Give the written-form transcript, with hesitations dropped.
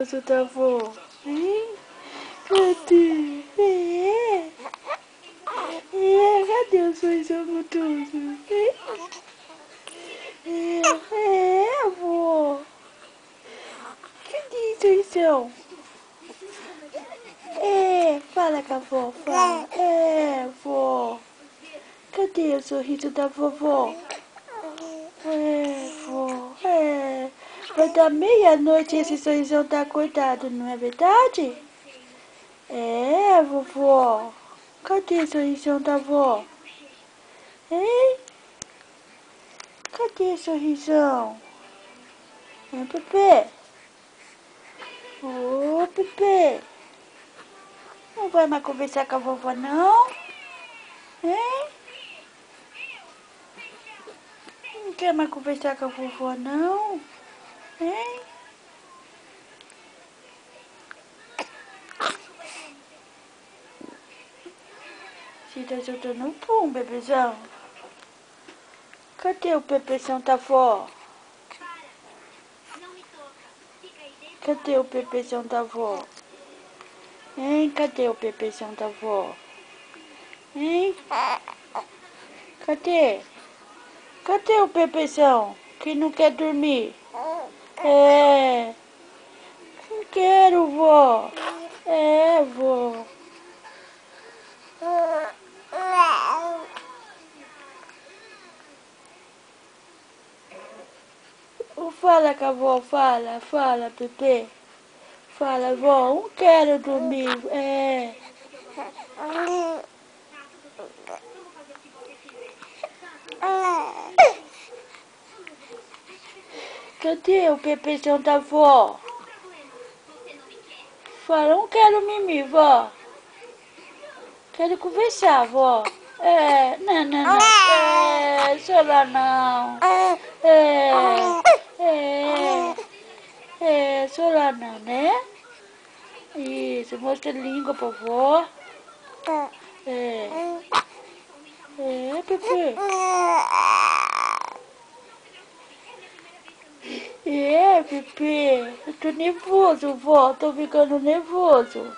Você tá bom? Hein? Cadê? Cadê o sorrisão gostoso? Vô. Cadê o sorrisão? Fala com a vó, fala. Vô. Cadê o sorriso da vovó? Vô. Vai dar meia-noite e esse sorrisão tá acordado, não é verdade? Vovó. Cadê o sorrisão da vó? Hein? Cadê o sorrisão? Pepe? Ô, Pepe. Não vai mais conversar com a vovó, não? Hein? Não quer mais conversar com a vovó, não? Hein? Você tá soltando um pum, bebezão. Cadê o Pepezão da vó? Cadê o Pepezão da vó? Hein? Cadê o Pepezão da vó? Hein? Cadê? Cadê o Pepezão que não quer dormir? Não quero, vó. Vó. Fala com a vó, fala, Pepe. Fala, vó, não quero dormir. Cadê o Pepezão da vó? Fala, não quero mimir, vó. Quero conversar, vó. Não. Chora não. Chora não, né? Isso, mostra a língua pra vó. Pepe. Pepe. Eu tô nervoso, vó. Tô ficando nervoso.